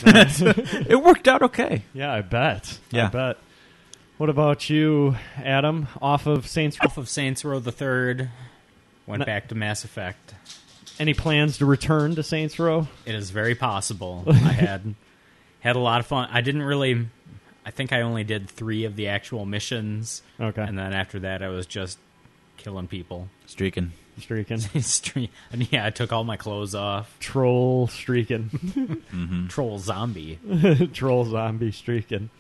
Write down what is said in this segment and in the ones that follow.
It worked out okay. Yeah, I bet. Yeah. I bet. What about you, Adam? Off of Saints Row the Third, went back to Mass Effect. Any plans to return to Saints Row? It is very possible. I had a lot of fun. I think I only did 3 of the actual missions. Okay. And then after that, I was just killing people. Streaking. Yeah, I took all my clothes off. Troll streaking. Mm-hmm. Troll zombie. Troll zombie streaking.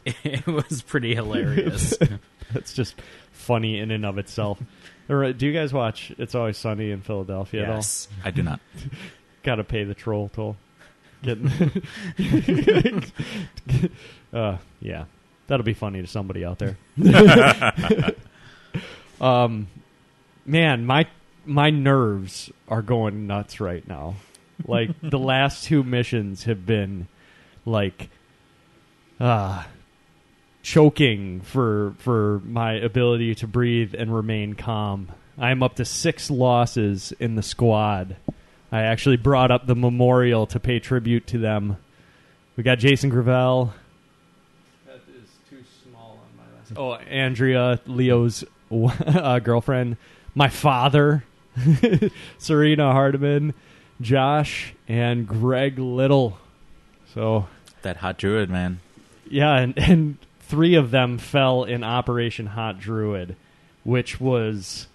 It was pretty hilarious. That's just funny in and of itself. Do you guys watch It's Always Sunny in Philadelphia at all? Yes. I do not. Got to pay the troll toll. Yeah. That'll be funny to somebody out there. Man, my nerves are going nuts right now. Like, the last 2 missions have been, like, choking for my ability to breathe and remain calm. I'm up to 6 losses in the squad. I actually brought up the memorial to pay tribute to them. We got Jason Gravel. That is too small on my last. Oh, Andrea, Leo's girlfriend. My father, Serena Hardiman, Josh, and Greg Little. So That hot druid, man. yeah, and 3 of them fell in Operation Hot Druid, which was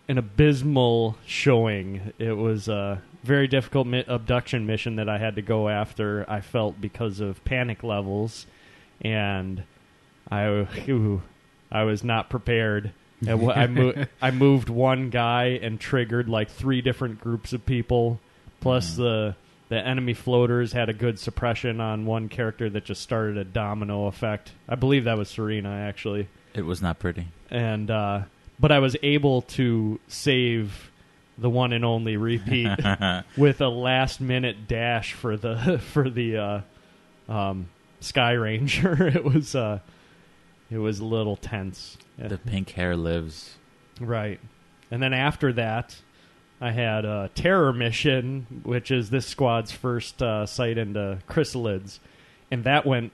an abysmal showing. It was a very difficult abduction mission that I had to go after, I felt, because of panic levels, and I was not prepared. I moved one guy and triggered like 3 different groups of people, plus the enemy floaters had a good suppression on one character that just started a domino effect. I believe that was Serena, actually. It was not pretty. And but I was able to save the one and only repeat with a last-minute dash for the Sky Ranger. It was a little tense. The pink hair lives. Right. And then after that, I had a terror mission, which is this squad's first sight into chrysalids. And that went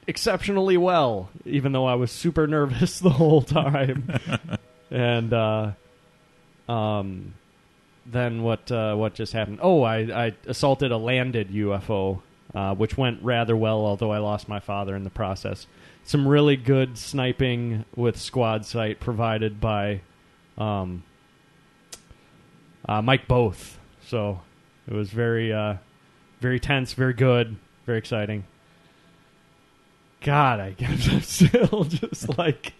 exceptionally well, even though I was super nervous the whole time. And then what just happened? Oh, I assaulted a landed UFO, which went rather well, although I lost my father in the process. Some really good sniping with squad sight provided by Mike Both. So it was very tense, very good, very exciting. God, I'm still just like,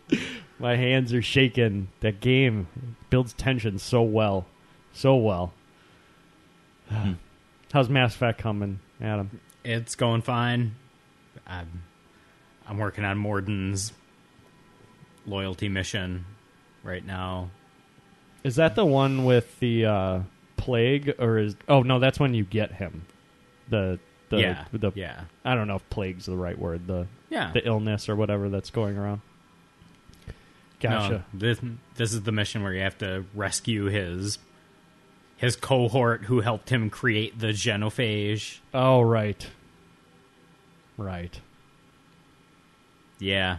my hands are shaking. That game builds tension so well. So well. How's Mass Effect coming, Adam? It's going fine. I'm working on Morden's loyalty mission right now. Is that the one with the plague, or is? Oh no, that's when you get him. Yeah. I don't know if plague's the right word. The illness or whatever that's going around. Gotcha. No, this is the mission where you have to rescue his cohort who helped him create the genophage. Oh, right. Right. Yeah.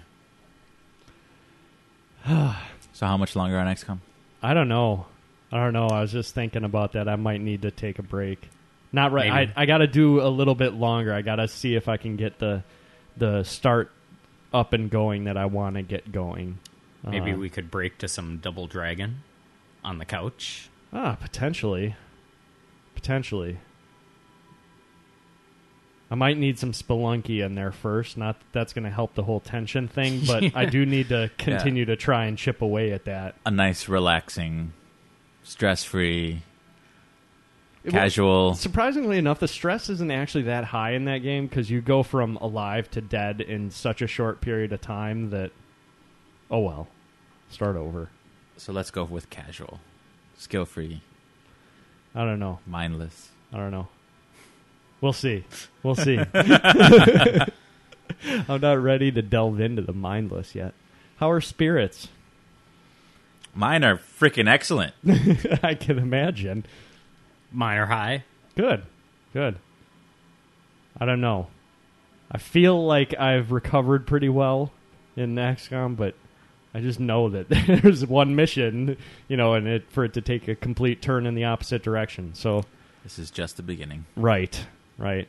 So how much longer on XCOM? I don't know. I was just thinking about that. I might need to take a break. Not right. Maybe. I got to do a little bit longer. I got to see if I can get the start up and going that I want to get going. Maybe we could break to some Double Dragon on the couch. Potentially. I might need some Spelunky in there first. Not that that's going to help the whole tension thing, but I do need to continue to try and chip away at that. A nice, relaxing, stress-free, casual. Surprisingly enough, the stress isn't actually that high in that game because you go from alive to dead in such a short period of time that, oh well, start over. So let's go with casual, skill-free. I don't know. Mindless. I don't know. We'll see. I'm not ready to delve into the mindless yet. How are spirits? Mine are freaking excellent. I can imagine. Mine are high. Good. I don't know. I feel like I've recovered pretty well in XCOM, but I just know that there's one mission, and for it to take a complete turn in the opposite direction. So This is just the beginning. Right. And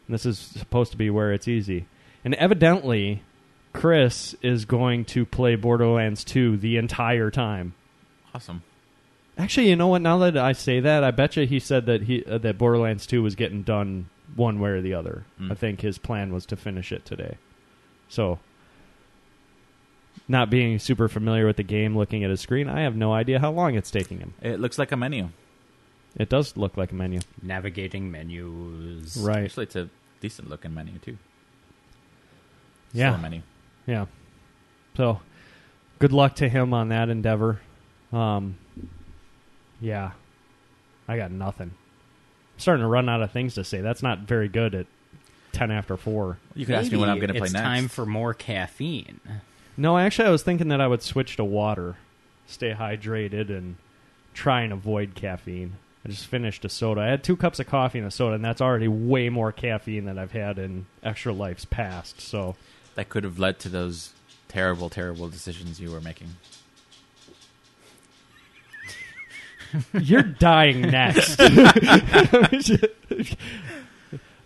this is supposed to be where it's easy. And evidently, Chris is going to play Borderlands 2 the entire time. Awesome. Actually, you know what? Now that I say that, I bet you he said that that Borderlands 2 was getting done one way or the other. I think his plan was to finish it today. So, not being super familiar with the game, looking at his screen, I have no idea how long it's taking him. It looks like a menu. It does look like a menu. Navigating menus. Right. Actually, it's a decent-looking menu, too. Yeah. Still a menu. Yeah. So, good luck to him on that endeavor. Yeah. I got nothing. I'm starting to run out of things to say. That's not very good at 10 after 4. You can ask me what I'm going to play It's next. time for more caffeine. No, actually, I was thinking that I would switch to water, stay hydrated, and try and avoid caffeine. I just finished a soda. I had 2 cups of coffee and a soda, and that's already way more caffeine than I've had in Extra Life's past. So That could have led to those terrible, terrible decisions you were making. you're dying next. Okay,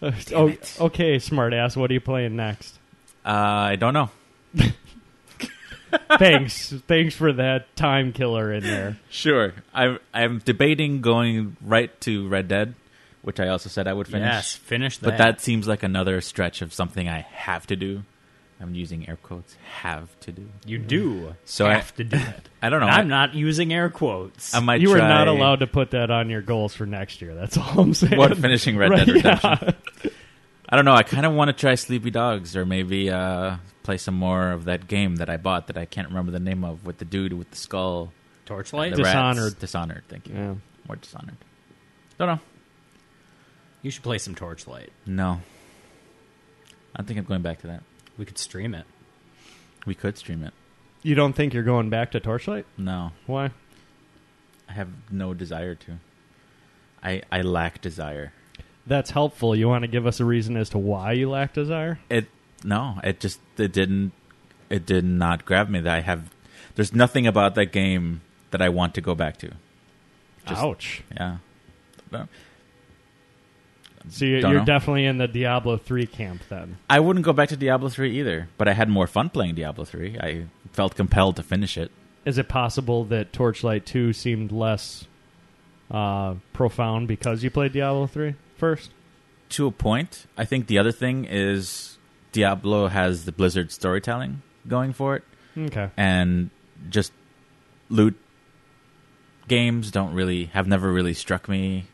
smartass. What are you playing next? I don't know. Thanks for that time killer in there. Sure. I'm debating going right to Red Dead, which I also said I would finish. Yes, finish that. But that seems like another stretch of something I have to do. I'm using air quotes. Have to do. You do So have to do it. I don't know. I'm not using air quotes. I might You try are not allowed to put that on your goals for next year. That's all I'm saying. What, finishing Red Dead Redemption? Yeah. I don't know. I kind of want to try Sleepy Dogs, or maybe play some more of that game that I bought that I can't remember the name of, with the dude with the skull. Torchlight? The rats. Dishonored. Dishonored, thank you. Yeah. More Dishonored. Don't know. You should play some Torchlight. No. I think I'm going back to that. We could stream it. We could stream it. You don't think you're going back to Torchlight? No. Why? I have no desire to. I lack desire. That's helpful. You want to give us a reason as to why you lack desire? It did not grab me. There's nothing about that game that I want to go back to. Ouch. Yeah. No. So Don't you're know. definitely in the Diablo 3 camp then. I wouldn't go back to Diablo 3 either, but I had more fun playing Diablo 3. I felt compelled to finish it. Is it possible that Torchlight 2 seemed less profound because you played Diablo 3 first? To a point. I think the other thing is Diablo has the Blizzard storytelling going for it, Okay. and just loot games have never really struck me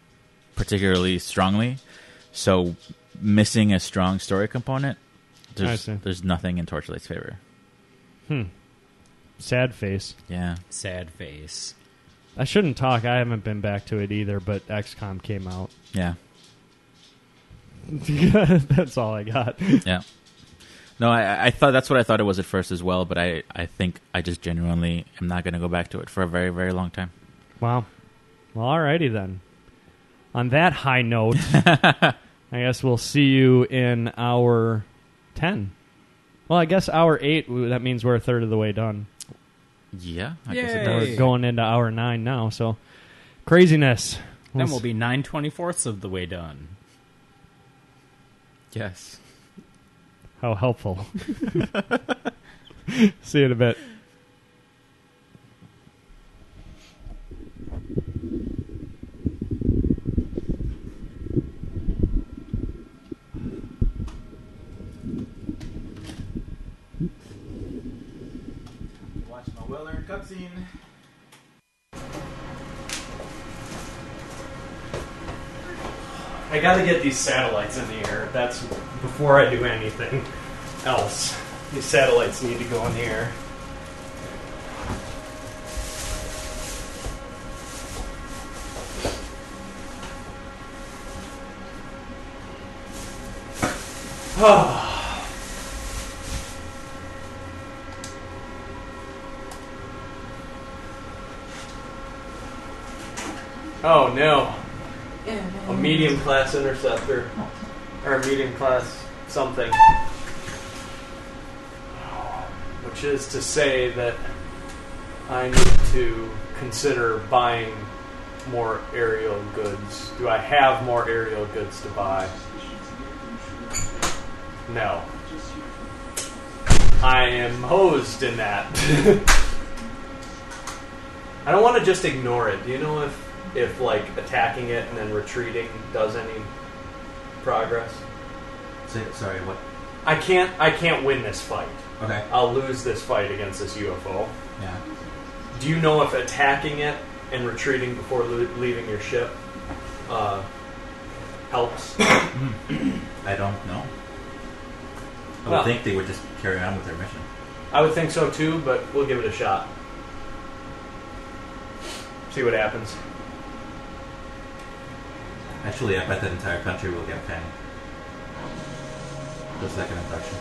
particularly strongly. So missing a strong story component, I see. there's nothing in Torchlight's favor. Sad face. Yeah. Sad face. I shouldn't talk. I haven't been back to it either, but XCOM came out. Yeah. That's all I got. Yeah. No, I thought that's what I thought it was at first as well, but I think I just genuinely am not going to go back to it for a very, very long time. Wow. Well, alrighty then. On that high note, I guess we'll see you in hour 10. Well, I guess hour 8, that means we're a third of the way done. Yeah, I guess Yay. it We're does. going into hour 9 now, so craziness. Then we'll be 9/24 of the way done. Yes. How helpful. See you in a bit. Watch my well-earned cutscene. I gotta get these satellites in the air. That's before I do anything else. These satellites need to go in the air. Oh no. A medium class interceptor. or medium class something. Which is to say that I need to consider buying more aerial goods. Do I have more aerial goods to buy? No. I am hosed in that. I don't want to just ignore it. Do you know if like attacking it and then retreating does any progress? Sorry, what? I can't win this fight. Okay. I'll lose this fight against this UFO. Yeah. Do you know if attacking it and retreating before leaving your ship helps? I don't know. I would think they would just carry on with their mission. I would think so too, but we'll give it a shot. See what happens. Actually, I bet that entire country will get panicked. The second abduction.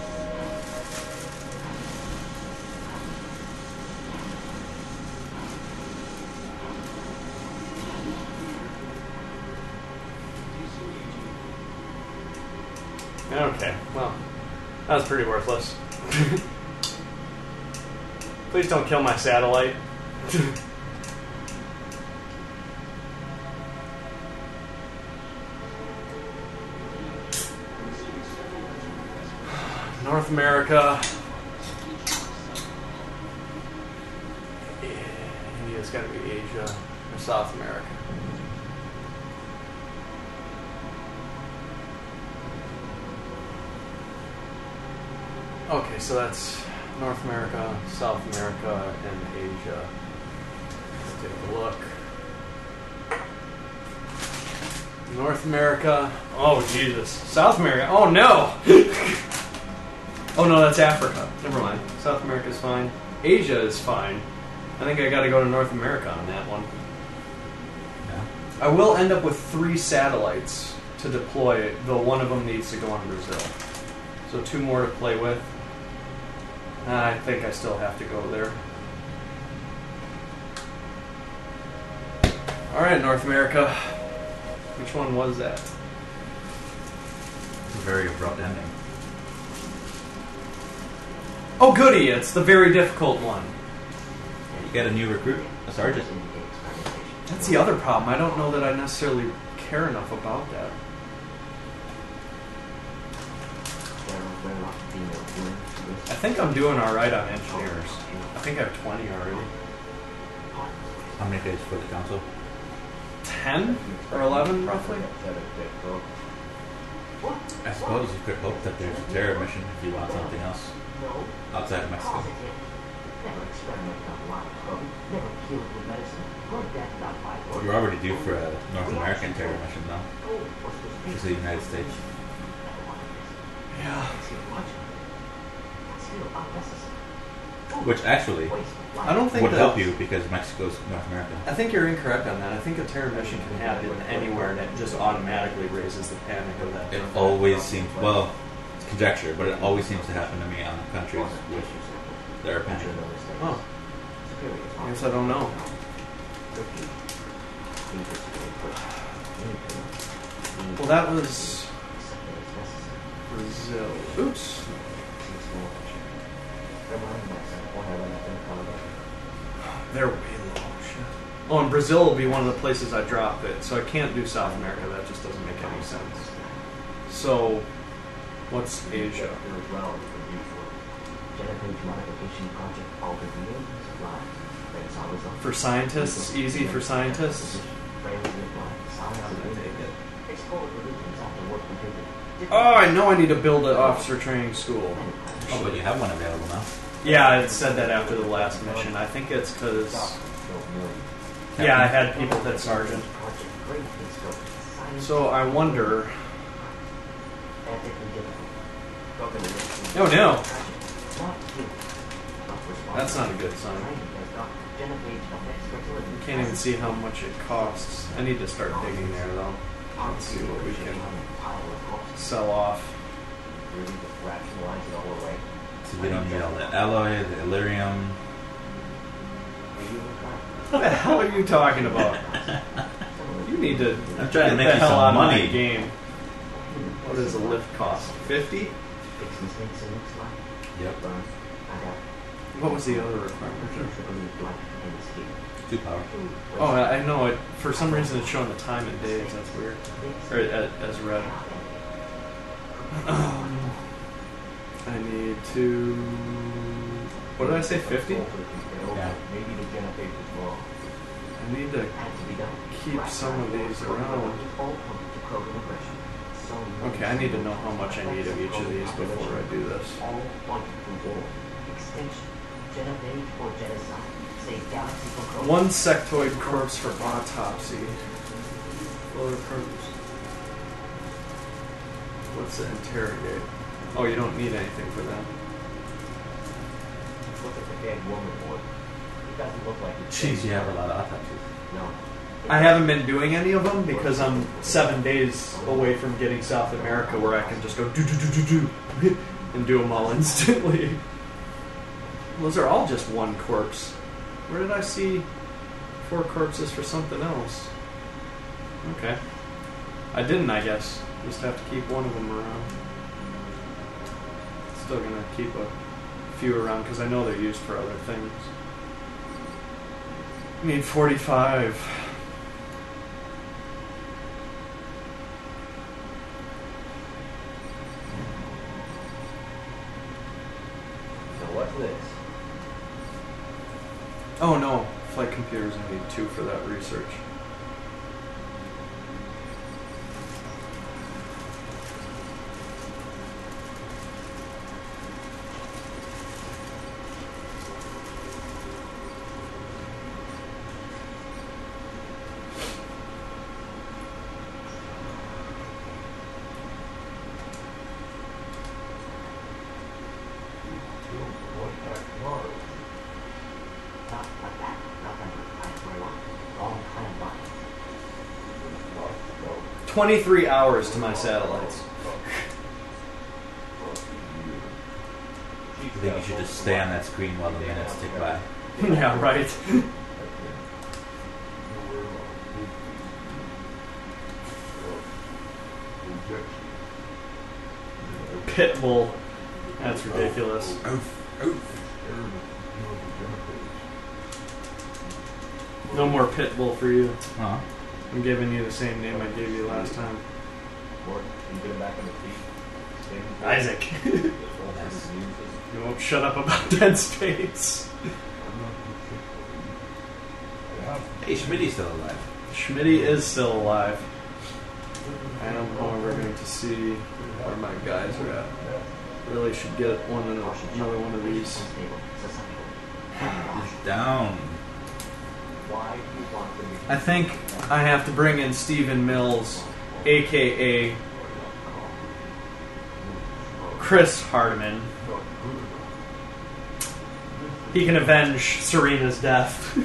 Okay, well, that was pretty worthless. Please don't kill my satellite. North America. India's got to be Asia or South America. Okay, so that's North America, South America, and Asia. Let's take a look. North America. Oh, Jesus. South America. Oh, no! Oh, no, that's Africa. Never mind. South America's fine. Asia is fine. I think I gotta go to North America on that one. Yeah. I will end up with 3 satellites to deploy, though one of them needs to go on Brazil. So 2 more to play with. I think I still have to go there. Alright, North America. Which one was that? It's a very abrupt ending. Oh, goody! It's the very difficult one. You get a new recruit, a sergeant. That's the other problem. I don't know that I necessarily care enough about that. I think I'm doing alright on engineers. I think I have 20 already. How many days for the council? 10 or 11, roughly? I suppose you could hope that there's a terror mission if you want something else outside of Mexico. You're already due for a North American terror mission, though. Which is the United States. Yeah. Which actually I don't think would that help you because Mexico's North America. I think you're incorrect on that. I think a terror mission can happen anywhere and it just automatically raises the panic of that. It always seems, well, it's conjecture, but it always seems to happen to me on countries with their panicking. Oh. I guess I don't know. Well, that was Brazil. Oops. They're way low. Shit. Oh, and Brazil will be one of the places I drop it, so I can't do South America. That just doesn't make any sense. So, what's Asia? For scientists? Easy for scientists? Oh, I know I need to build an officer training school. Oh, but you have one available now. Yeah, it said that after the last mission. I think it's because... Yeah, I had people hit sergeant. So I wonder... Oh no! That's not a good sign. You can't even see how much it costs. I need to start digging there though. Let's see what we can sell off. So we don't need all the alloy, the Illyrium. What the hell are you talking about? You need to I'm trying to get make the you hell some out money. of my game. does a lift cost? 50? Yep. What was the other requirement? 2 power. Oh, I know it. For some reason, it's showing the time in days. That's weird. Or as red. I need to. What did I say? 50? Yeah. I need to keep some of these around. Okay, I need to know how much I need of each of these before I do this. One sectoid corpse for autopsy. What's the interrogate? Oh, you don't need anything for them. Jeez, you have a lot of autopsies. I haven't been doing any of them because I'm 7 days away from getting South America where I can just go do and do them all instantly. Those are all just one corpse. Where did I see 4 corpses for something else? Okay. I didn't, I guess. Just have to keep one of them around. Still gonna keep a few around because I know they're used for other things. Need 45. What's this? Oh no, flight computers, I need 2 for that research. Not like that. Nothing. I swear on. Wrong kind of luck. 23 hours to my satellites. I think you should just stay on that screen while the minutes tick by. Yeah, right. Pitbull. That's ridiculous. No more Pitbull for you. Huh? I'm giving you the same name I gave you last time. Isaac. You won't shut up about Dead Space. Hey, Schmitty's still alive. Schmitty is still alive. I am, however, going to see where my guys are at. Really should get another one of these. He's down. I think I have to bring in Stephen Mills, a.k.a. Chris Hardiman. He can avenge Serena's death.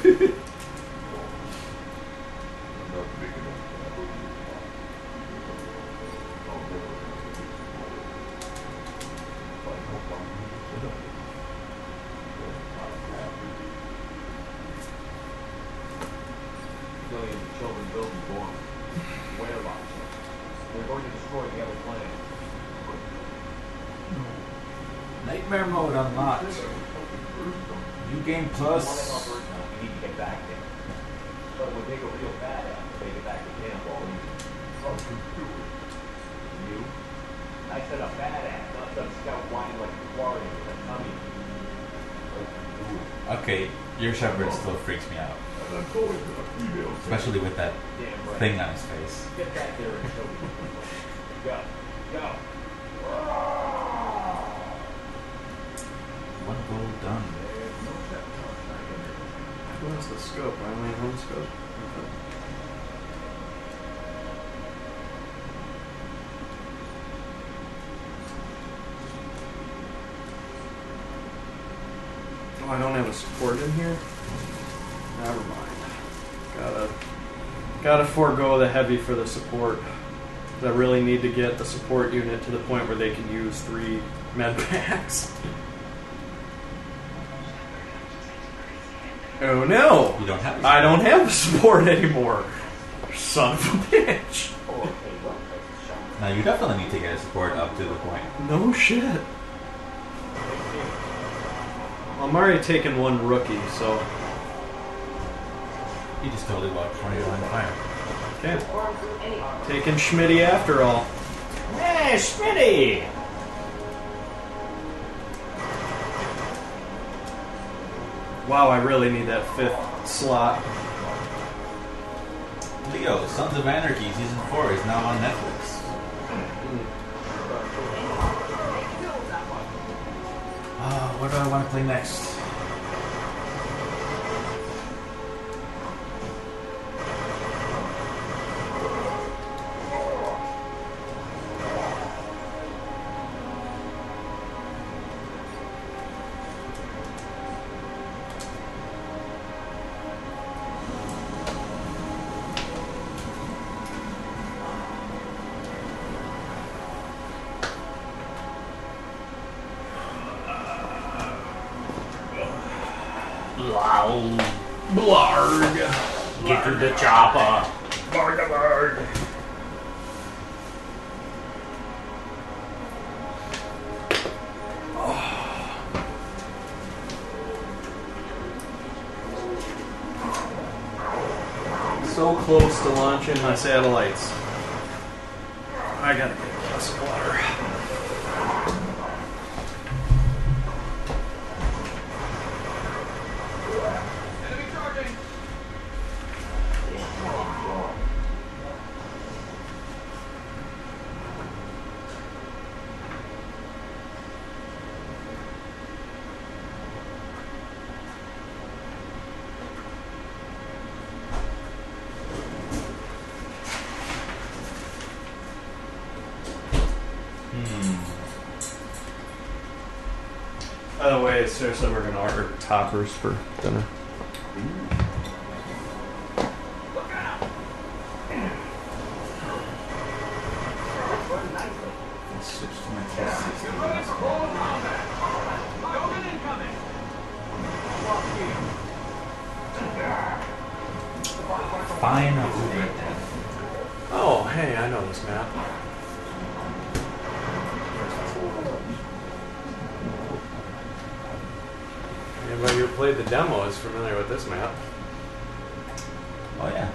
Millions of children will be born. Where lots of them? They're going to destroy the other planet. Nightmare mode unlocked. New game plus. One on Earth now, we need to get back there. But it would take a real badass to take it back to camp all easy. You? I said a badass, not some scout whining like a Florida with a tummy. Okay, your shepherd still freaks me out. Especially with that Damn right. thing on his face. Get back there and show me. Go. Go. One goal done. Where's the scope? I only have one scope. Okay. Oh, I don't have a support in here? Never mind. Gotta forego the heavy for the support. I really need to get the support unit to the point where they can use 3 med packs. Oh no! You don't have I don't have the support anymore. Son of a bitch. Now you definitely need to get a support up to the point. No shit. I'm already taking one rookie, so You just totally walked 20 line fire. okay. Taking Schmitty after all. Hey, Schmitty! Wow, I really need that 5th slot. Leo, Sons of Anarchy season 4 is now on Netflix. What do I want to play next? Blarg. Get to the chopper. So close to launching my satellites. I gotta get a glass of water. Enemy charging! By the way, seriously, we're gonna order toppers for dinner. Look out! Let's switch to my test Get system. ready for full combat! Dogan incoming! Fine, I'll do it. Oh, hey, I know this map. Anybody who played the demo is familiar with this map. Oh yeah.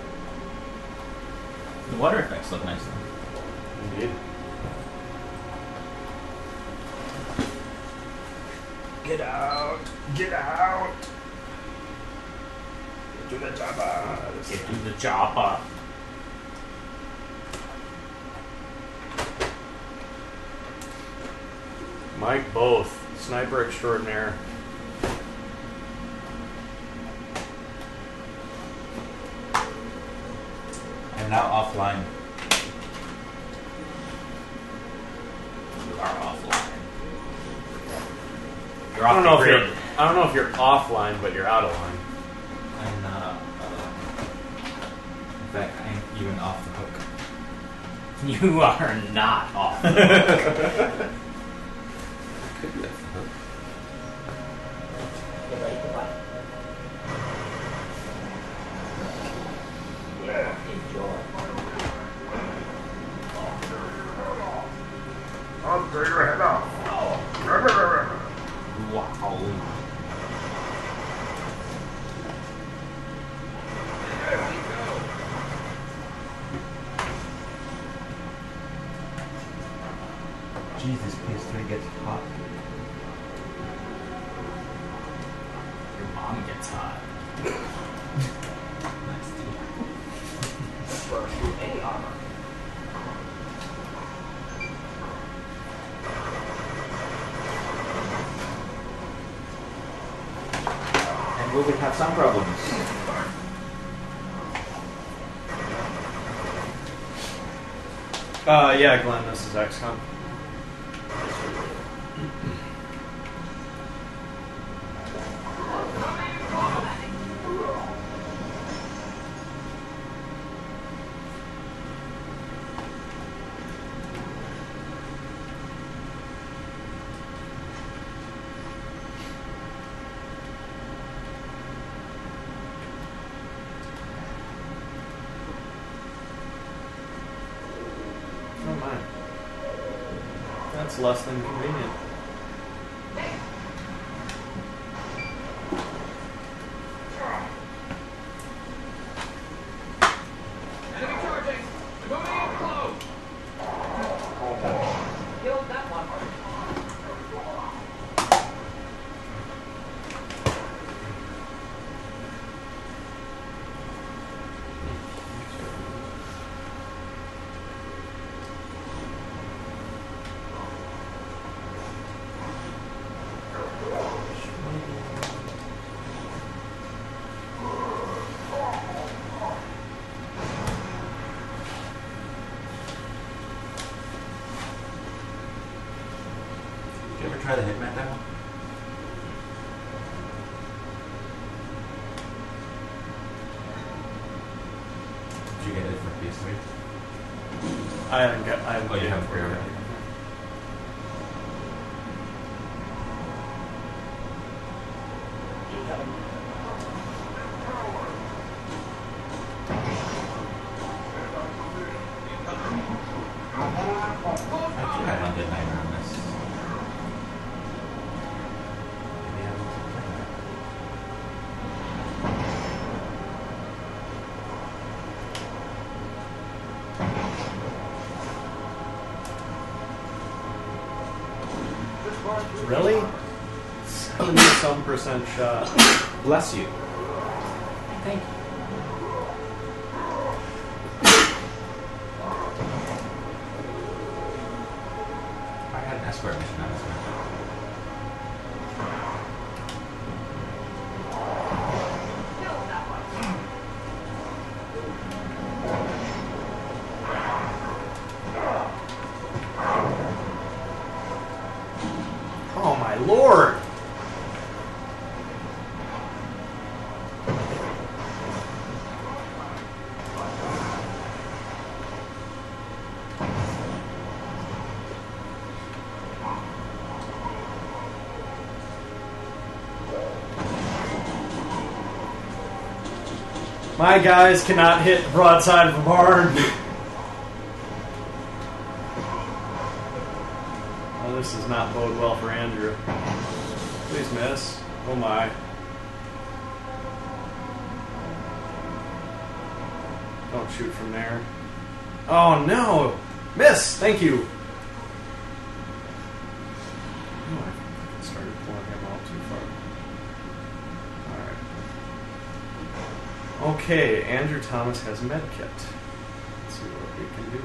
The water effects look nice though. Indeed. Get out! Get out! Get to the chopper! Get to the chopper. Mike both. Sniper extraordinaire. I'm now offline. You are offline. You're I off don't the know if grid. you're. I don't know if you're offline, but you're out of line. I'm not in fact, I ain't even off the hook. You are not off. Could be off the hook. I'll tear your head off. Wow. Jesus, PS3 gets hot. Your mom gets hot. Nice, dude. Burst through any armor. And we will have some problems. Yeah, Glenn, this is XCOM. Oh my. That's less than convenient. Enemy charging! They're moving in close! Killed that one. Did you ever try the Hitman demo? Did you get it for PS3? I haven't Oh, you haven't pre-ordered pre-ordered. it. I think I landed nightmare on this. Maybe I wasn't playing that. Really? 70-some% shot. Bless you. Thank you. I had an escort mission on this one. Oh my lord! My guys cannot hit the broadside of a barn. Oh, this does not bode well for Andrew. Please miss. Oh my. Don't shoot from there. Oh no! Miss! Thank you! Oh, I started pulling him out too far. Alright. Okay, Andrew Thomas has medkit. Let's see what we can do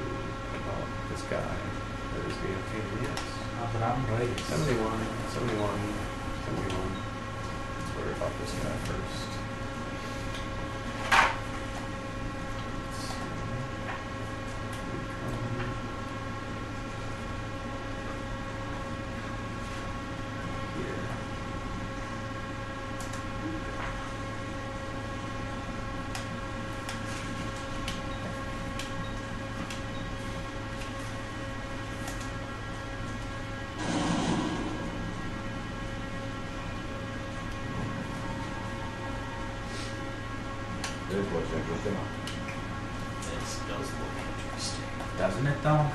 about this guy that is being a pain in the ass. But I'm ready. 71, 71, 71. Let's worry about this guy first. This looks interesting. This does look interesting. Doesn't it though?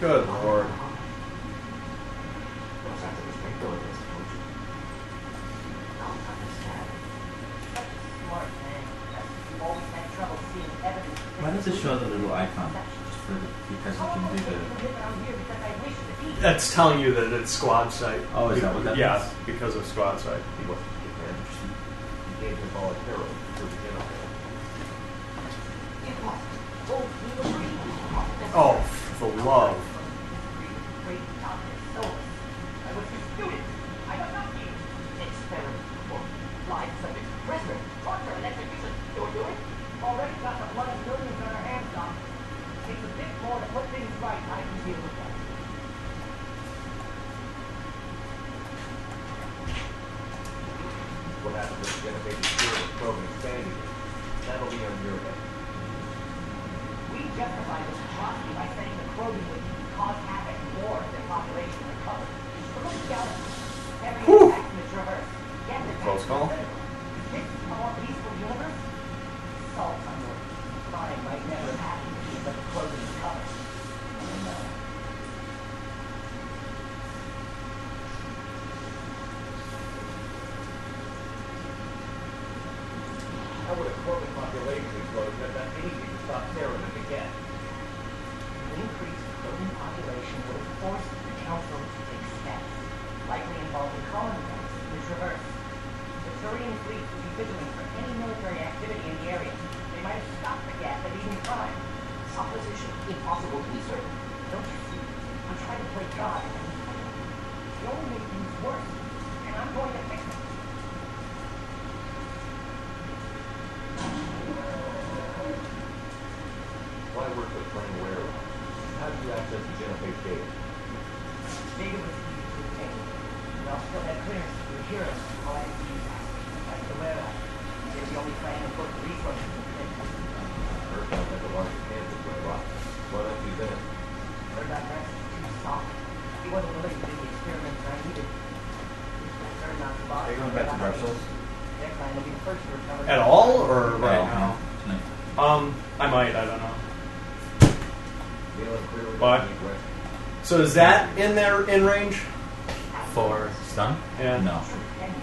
Good lord. What's after this thing? Go against the coach. Why does it show the little icon? Just for because you can do the. That's telling you that it's squad site. Oh, is that what that Yeah, is? because of squad site. He wasn't prepared. He gave him voluntarily to the general. Oh, for the love. Already got the blood of millions on our hands, Doc. Takes a bit more to put things right, I can deal with that. What happens if the innovative spirit of program expanding? That'll be on your head. We justify this atrocity by saying the Krogan would cause havoc more if their population recovered. But look down at every attack in the traverse. Get the close call. This small, peaceful universe, salt on your crime might never have happened if you let the clothing cover. And, How would a clothing population explode that anything to stop tearing it again? an increased clothing population would have forced the council to take steps, likely involving colony banks, which reverse. The Turian fleet would be vigilant for any military activity in the area. They might have stopped the gap at even crime. Supposition impossible to be certain. Don't you see? I'm trying to play God, and you only make things worse. And I'm going to fix it. Why work with plain wearable? How do you access the Genophage data? Data was easy to obtain. And I'll still have clearance to adhere to all I have to use. Like the warehouse. It's the only plan of important resources in the city. Earth has the largest cancer for a lot. What else is in it? Heard that rest is too soft. He wasn't willing to do the experiments I needed. Turned out to bother. Are you going back to Brussels? Their plan will be the first to recover. At all, or right now? Tonight. I might. I don't know. Feeling clearly What? need rest. So is that in there in range? For stun? Yeah. No. And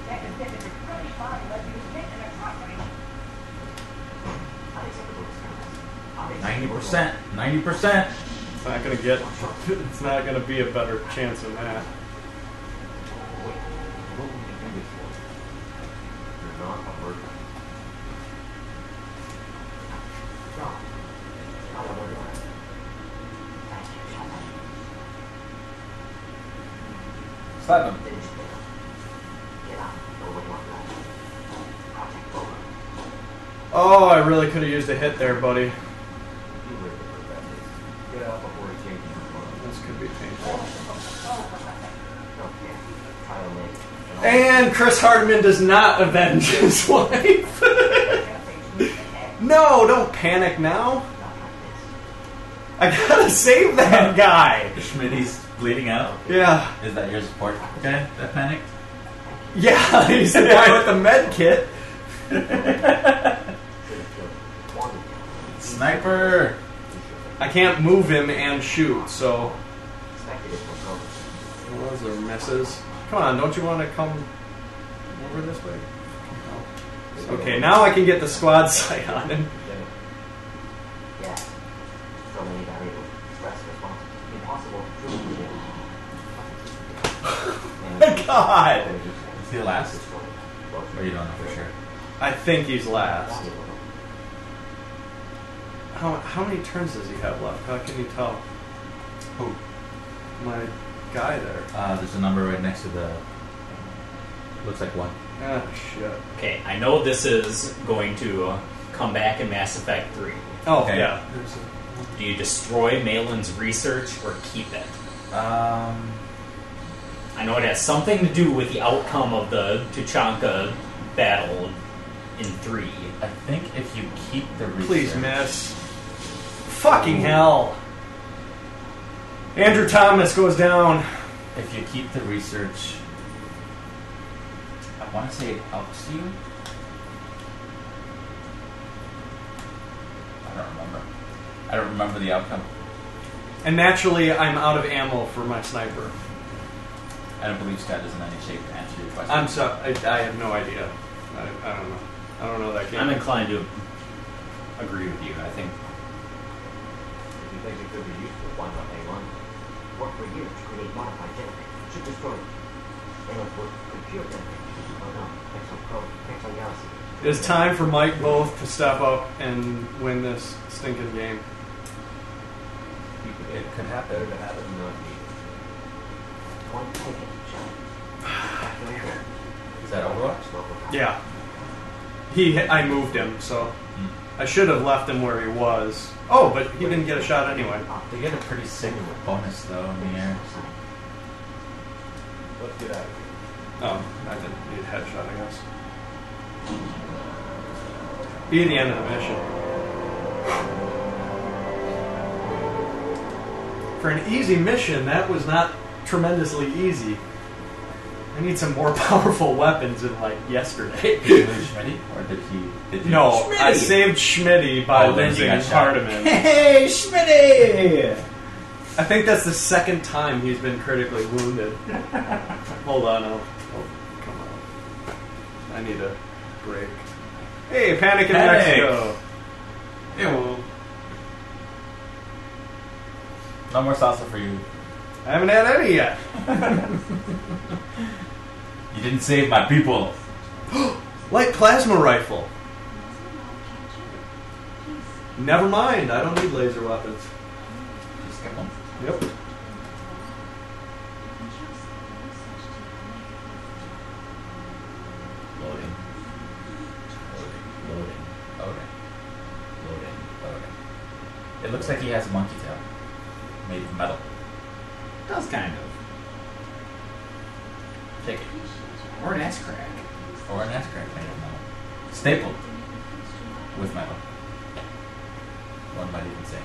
that is that it's really fine, but you commit an atrocity. Unacceptable experiments. 90%. 90%. It's not gonna get. It's not gonna be a better chance than that. Wait, what would you do this for? You're not a murderer. No. Not a murderer. Thank you, Shannon. Slap him. Finish there. Get out. Over your back. Project over. Oh, I really could have used a hit there, buddy. You live to hurt that least. Get out before he changes his mind. This could be painful. Don't care. Try to make it. And Chris Hardman does not avenge his wife. No, don't panic now. I gotta save that guy. Schmitty's bleeding out. Yeah. Is that your support guy that panicked? Yeah, he's the guy with the med kit. Sniper! I can't move him and shoot, so those are misses. Come on, don't you want to come over this way? No. Okay, now I can get the squad sight on him. Yeah. So many variables. Stress response. Impossible to truly God! Is he last? Or you don't know for sure? I think he's last. How many turns does he have left? How can you tell? Who? My guy there. There's a number right next to the. Looks like one. Ah, shit. Okay, I know this is going to come back in Mass Effect 3. Oh, Okay. yeah. Do you destroy Malin's research or keep it? Um. I know it has something to do with the outcome of the Tuchanka battle in 3. I think if you keep the research. Please miss. Fucking hell. Andrew Thomas goes down. If you keep the research. I want to say it helps you. I don't remember the outcome. And naturally, I'm out of ammo for my sniper. I don't believe Scott is in any shape to answer your question. I'm sorry. I have no idea. I don't know. I don't know that game. I'm inclined to agree with you. I think If you think it could be useful, why not hang on? work for years to create modified generators. Should destroy them. They don't work with pure generators. Oh no. Exo Galaxy. It is time for Mike Both to step up and win this stinking game. It could happen. Better to have it than not need it. One ticket, Shannon. Is that Overwatch? Yeah. I moved him, so I should have left him where he was. Oh, but he didn't get a shot anyway. They get a pretty sick bonus though in the air. Let's get out of here. Oh, I didn't need a headshot, I guess. Be the end of the mission. For an easy mission, that was not tremendously easy. I need some more powerful weapons than like yesterday. Did you lose Schmitty? Or did he? Did you No, I Schmitty! saved Schmitty by Oh, then you losing got shot. Hardiman. Hey, Schmitty! I think that's the second time he's been critically wounded. Hold on, oh, come on. I need a break. Hey, Panic in Panic! Mexico. Ew. No more salsa for you. I haven't had any yet. You didn't save my people. Light plasma rifle. Never mind, I don't need laser weapons. Just get one. Yep. Loading. Loading. Loading. It looks like he has a monkey tail. Made of metal. Does kind of. Take it. Or an ass crack. Or an ass crack made of metal. Stapled. With metal. One might even say.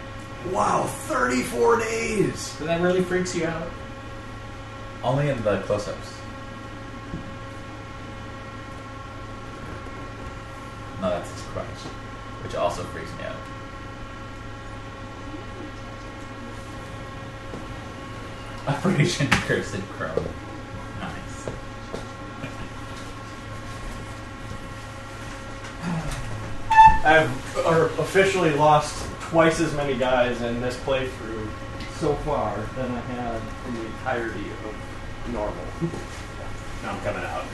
Wow, 34 days! So that really freaks you out? Only in the close-ups. No, that's his crutch. Which also freaks me out. Operation Cursed Crow. Nice. I've officially lost twice as many guys in this playthrough so far than I had in the entirety of normal. Now I'm coming out.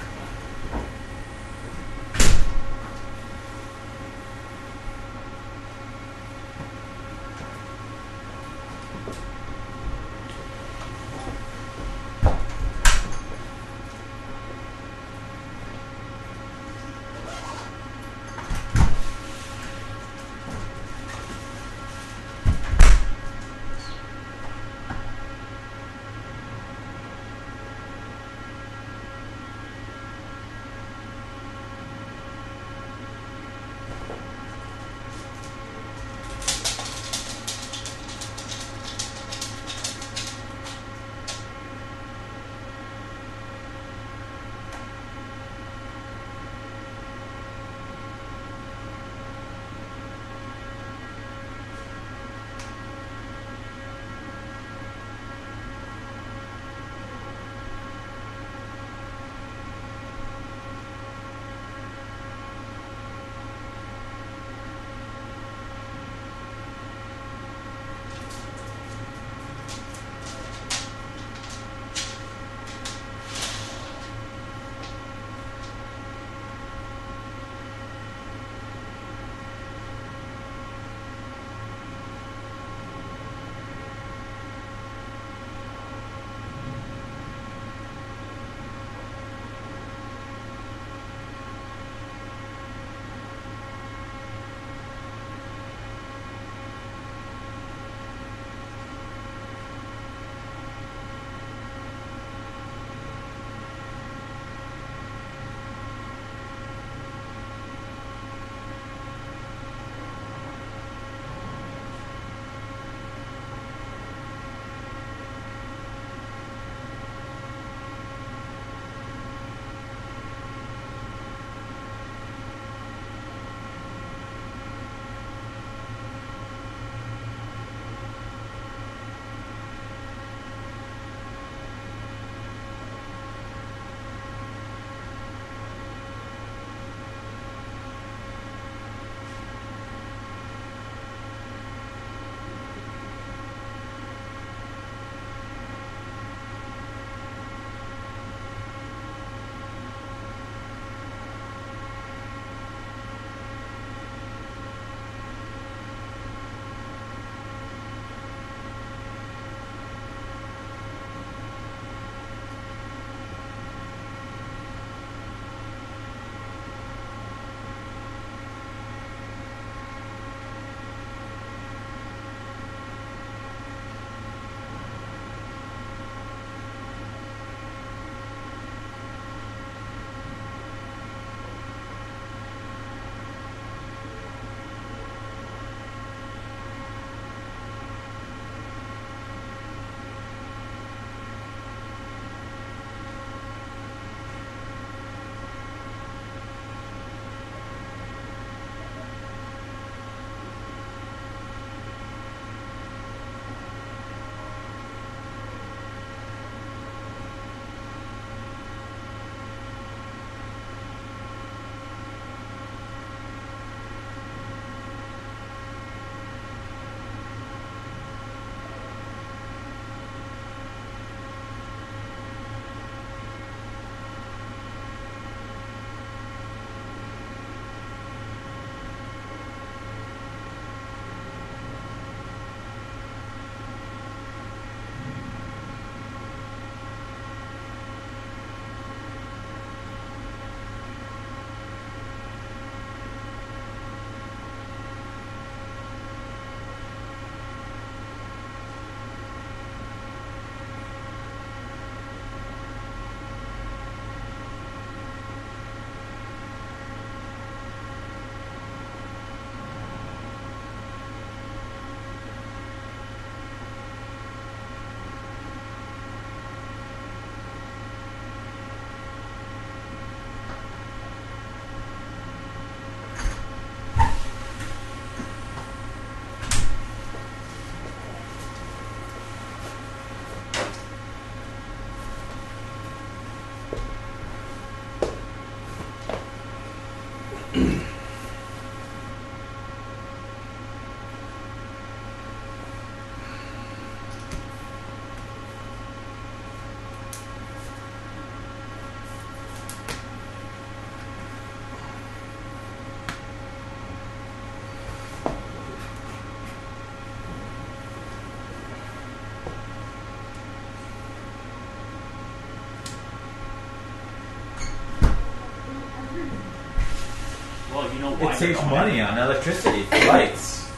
Well, you know why It they're saves going money on electricity for lights.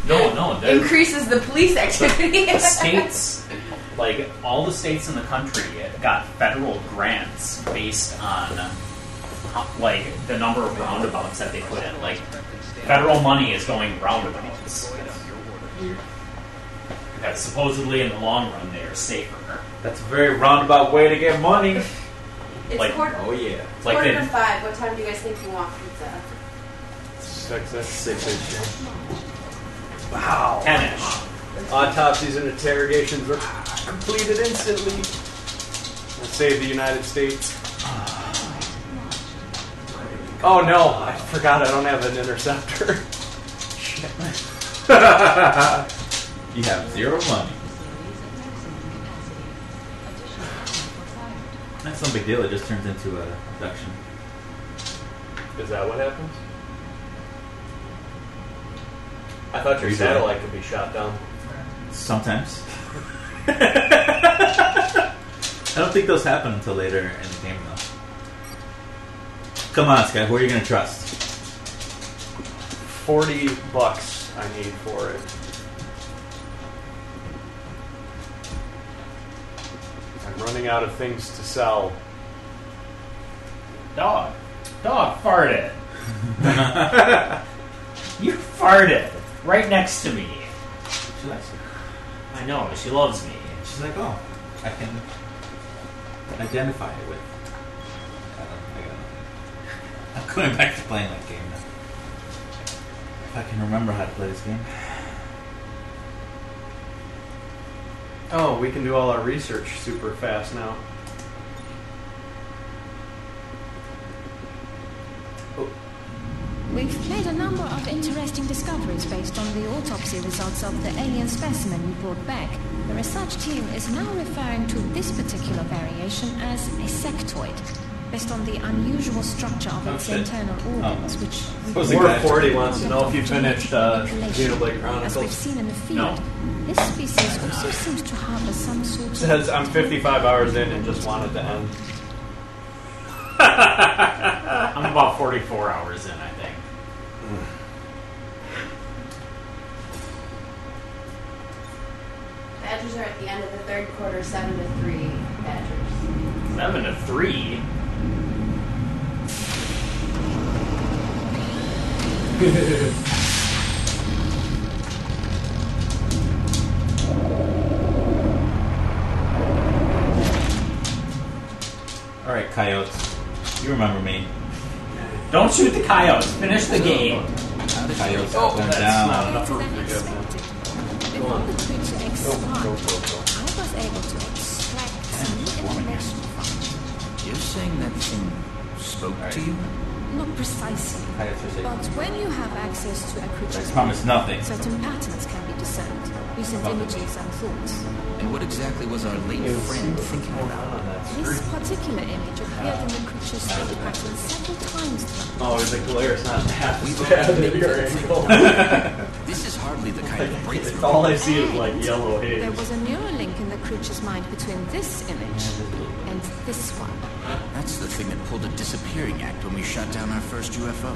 No, they're- Increases the police activity. the states, like all the states in the country, got federal grants based on like the number of roundabouts that they put in. Like federal money is going roundabouts because supposedly in the long run they are safer. That's a very roundabout way to get money. It's Like- quarter, Oh yeah. Like quarter they, to 5. What time do you guys think you want pizza? 6-ish. Wow. 10-ish. Autopsies and interrogations were completed instantly. And save the United States. Oh no, I forgot I don't have an interceptor. Shit. You have zero money. That's no big deal. It just turns into a abduction. Is that what happens? I thought your Usually. satellite could be shot down. Sometimes. I don't think those happen until later in the game, though. Come on, Sky. Who are you going to trust? $40 I need for it. I'm running out of things to sell. Dog farted. You farted right next to me. She likes it. I know, she loves me. She's like, oh, I can identify it with. I got nothing. I'm going back to playing that game now. If I can remember how to play this game. Oh, we can do all our research super fast now. We've made a number of interesting discoveries based on the autopsy results of the alien specimen we brought back. The research team is now referring to this particular variation as a sectoid, based on the unusual structure of its shit. internal organs, which Suppose the War guy- 40 wants to know if you finished Xenoblade as we've Chronicles. seen in the field. No. This species also seems to harbor some sort of... Says I'm 55 hours in and just want it to end. I'm about 44 hours in, I think. Badgers are at the end of the third quarter, 7-3. Badgers. 7-3. Alright, coyotes. You remember me. Don't shoot the coyotes. Finish the game. Coyotes Oh, going that's down. not enough Better room than for you guys. expected. Before the creature expanded, I was able to extract some information from it. You're saying that thing spoke to you? Not precisely, Coyotes are safe. but when you have access to a I creature's promise nothing. certain patterns can be discerned, using images and thoughts. And what exactly was our late friend thinking about? This particular image appeared in the creature's thought pattern several times throughout. Oh, the glare's not half as We've bad already at your made angle. This is hardly the kind of breakthrough. All I see is like yellow haze. There was a neural link in the creature's mind between this image and this one. That's the thing that pulled a disappearing act when we shot down our first UFO.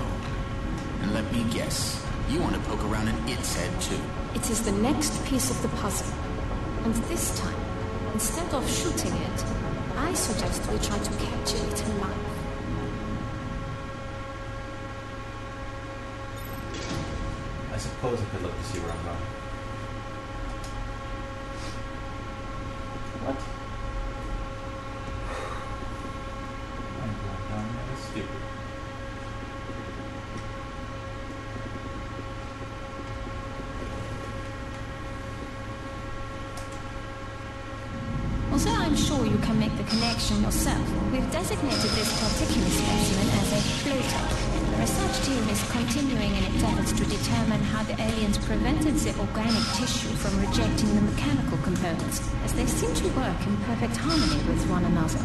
And let me guess, you want to poke around in its head too. It is the next piece of the puzzle. And this time, instead of shooting it, I suggest we try to capture it alive. I suppose I could look to see where I'm going. What? I'm going down there. That's stupid. Although I'm sure you can make the connection yourself, we've designated this particular specimen as a floater. The research team is continuing in its efforts to determine how the aliens prevented the organic tissue from rejecting the mechanical components, as they seem to work in perfect harmony with one another.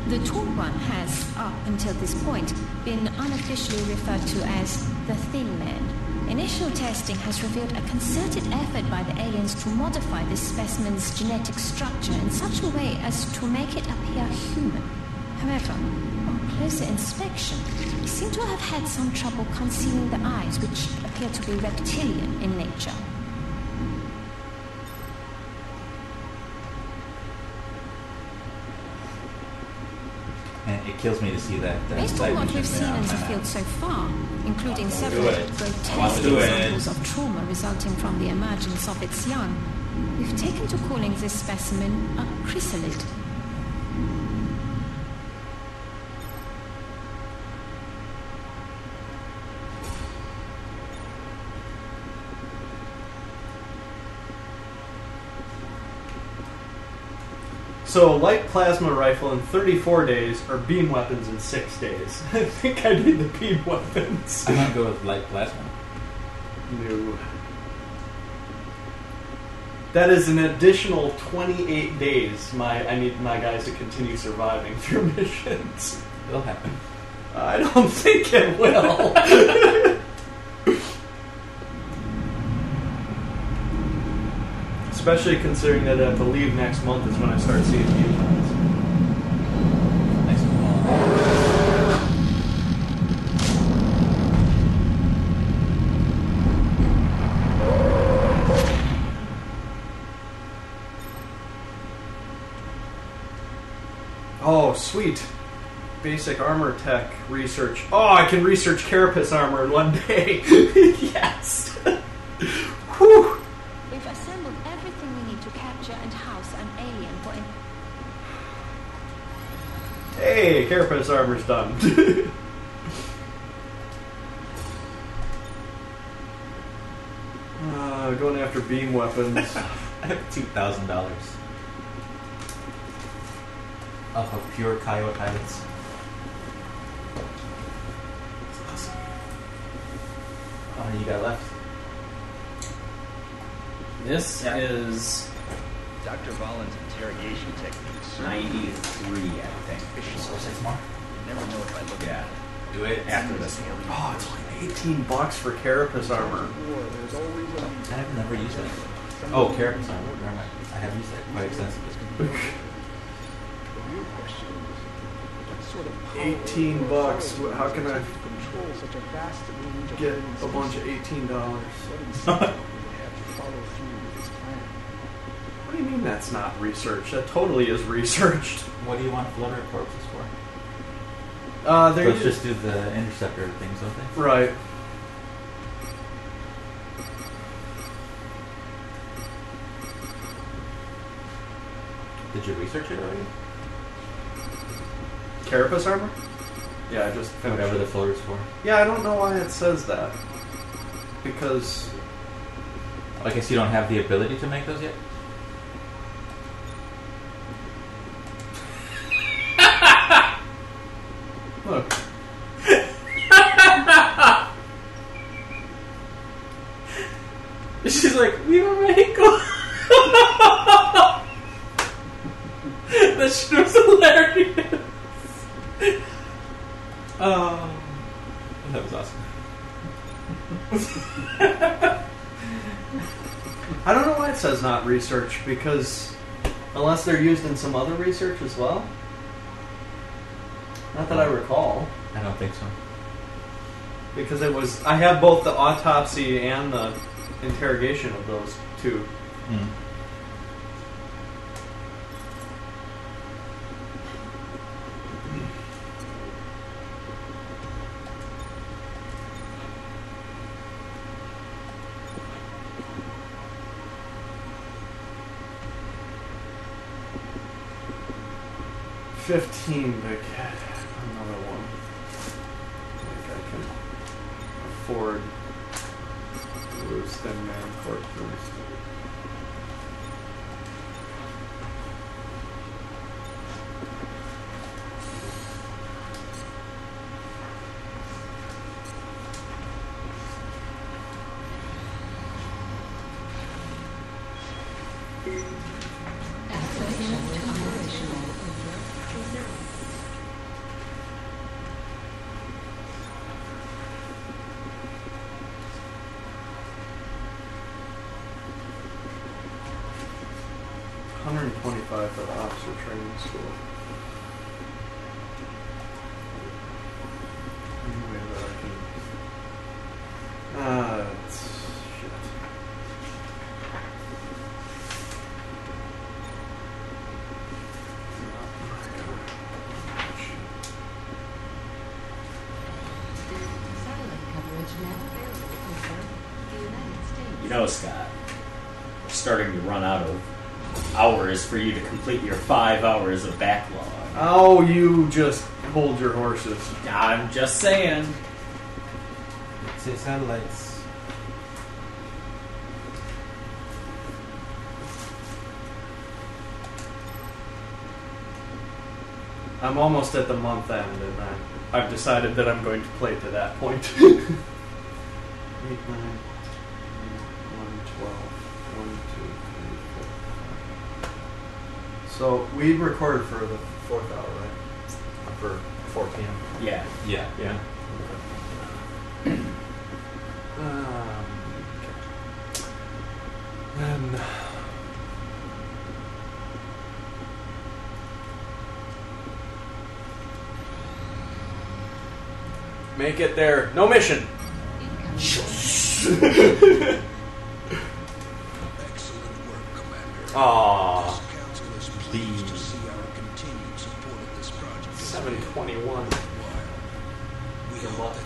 The tall one has, up until this point, been unofficially referred to as the Thin Man. Initially, Initial testing has revealed a concerted effort by the aliens to modify this specimen's genetic structure in such a way as to make it appear human. However, on closer inspection, we seem to have had some trouble concealing the eyes, which appear to be reptilian in nature. And it kills me to see that. Based on what we've seen in the field so far, including several grotesque do it. examples of trauma resulting from the emergence of its young, we've taken to calling this specimen a chrysalid. So, light plasma rifle in 34 days, or beam weapons in 6 days. I think I need the beam weapons. I'm gonna go with light plasma. No. That is an additional 28 days. I need my guys to continue surviving through missions. It'll happen. I don't think it will. Especially considering that I have to leave next month is when I start seeing mutants. Next month. Oh, sweet. Basic armor tech research. Oh, I can research carapace armor in one day. Yes. Whew. We've assembled everything we need to capture and house an alien for an... Hey, carapace armor's done. Going after beam weapons. I have $2,000 off of pure coyote hides. That's awesome. How many you got left? This is Dr. Vollin's interrogation techniques. 93, I think. So 6 more? Never know if I look Yeah. Do it. After this one. Oh, it's only $18 for carapace armor. I've never used it. Oh, carapace armor. Never mind. I have used it quite extensively. $18. How can I get a bunch of $18? What do you mean that's not research? That totally is researched. What do you want floater corpses for? Let's just do the interceptor things, don't they? Right. Did you research it already? Carapace armor? Yeah, I just finished. Whatever the floater's for. Yeah, I don't know why it says that. Because... I guess you don't have the ability to make those yet? Look. She's like, we don't make one. That shit was hilarious. That was awesome. I don't know why it says not research, because unless they're used in some other research as well. Not that I recall. I don't think so. Because it was... I have both the autopsy and the interrogation of those two. Mm. $15 to get another one. I think I can afford Lou's Thin Man corpses. $125 for the officer training school. Any way that I can... it's... shit. Satellite coverage now available over the United States. You know, Scott, we're starting to run out of hours for you to complete your 5 hours of backlog. Oh, you just hold your horses. I'm just saying. Say satellites. I'm almost at the month end, and I've decided that I'm going to play to that point. 8, 9, 1, 12, 1, 2, 3, 4, 5. So we recorded for the 4th hour, right? For 4 p.m. Yeah. Yeah. Yeah. Okay. And make it there. No mission. Aww. 721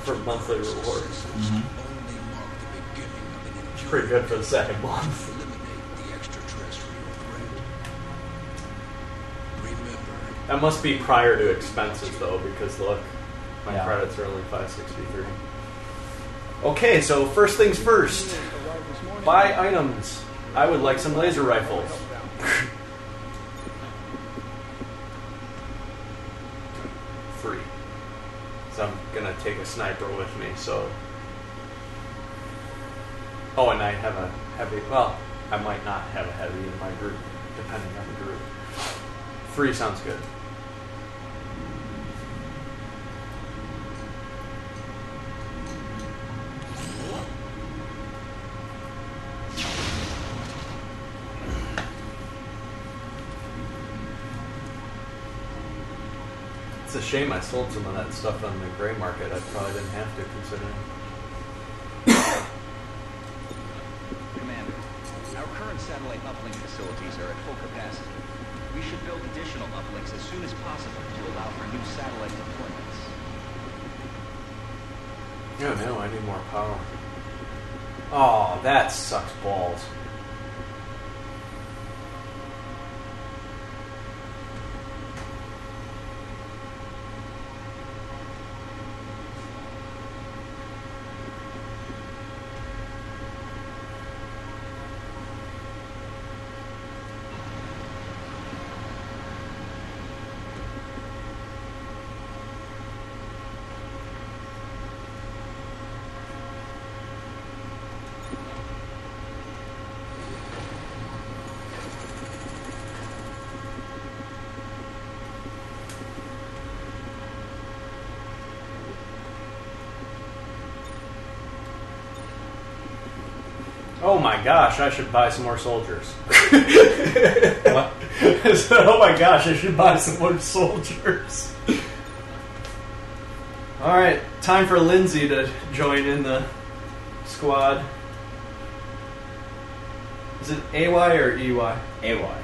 for monthly rewards. Mm-hmm. It's pretty good for the second month. That must be prior to expenses, though, because look, my credits are only $563. Okay, so first things first. Buy items. I would like some laser rifles. Free. So I'm gonna take a sniper with me, so... Oh, and I have a heavy... Well, I might not have a heavy in my group, depending on the group. Free sounds good. It's a shame I sold some of that stuff on the gray market. I probably didn't have to, considering. Commander, our current satellite uplink facilities are at full capacity. We should build additional uplinks as soon as possible to allow for new satellite deployments. Yeah, no, I need more power. Oh, that sucks balls. Oh my gosh, I should buy some more soldiers. What? I said, oh my gosh, I should buy some more soldiers. Alright, time for Lindsay to join in the squad. Is it AY or EY? AY.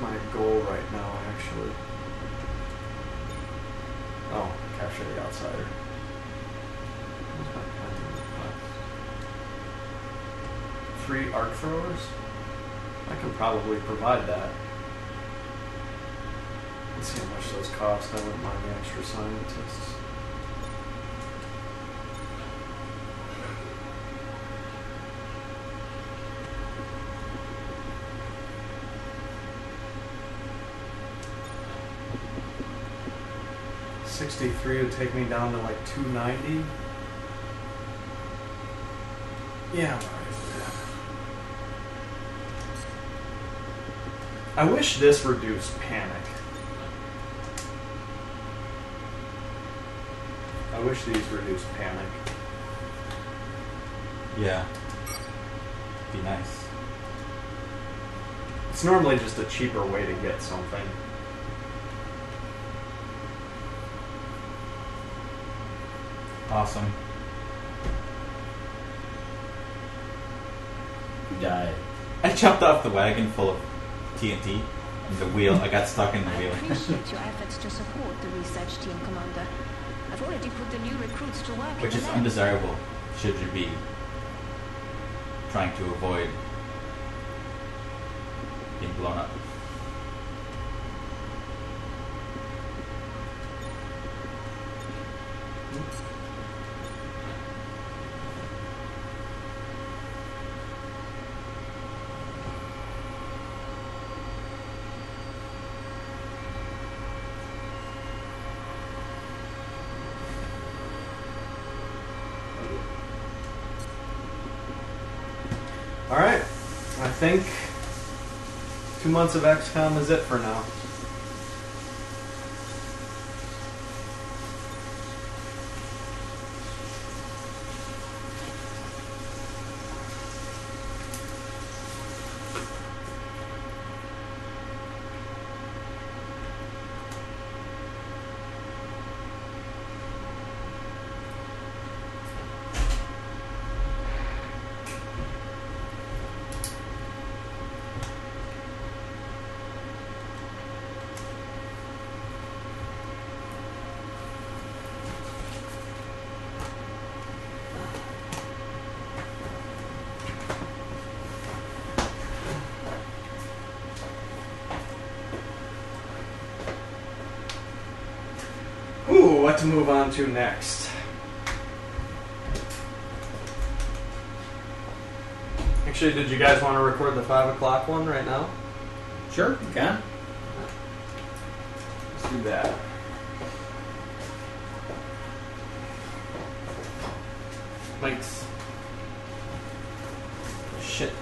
My goal right now, actually. Oh, capture the outsider. Where's my pen? 3 arc throwers? I can probably provide that. Let's see how much those cost. I wouldn't mind the extra scientists. 63 would take me down to like 290. Yeah, I'm alright with that. I wish this reduced panic. I wish these reduced panic. Yeah. Be nice. It's normally just a cheaper way to get something. Awesome. You died. I jumped off the wagon full of TNT. And the wheel, I got stuck in the wheel. I appreciate your efforts to support the research team, Commander. I've already put the new recruits to work. Which in is the lab. undesirable, should you be trying to avoid being blown up. Alright, I think 2 months of XCOM is it for now. Ooh, what to move on to next? Actually, did you guys want to record the 5 o'clock one right now? Sure, you can. Let's do that. Thanks. Shit.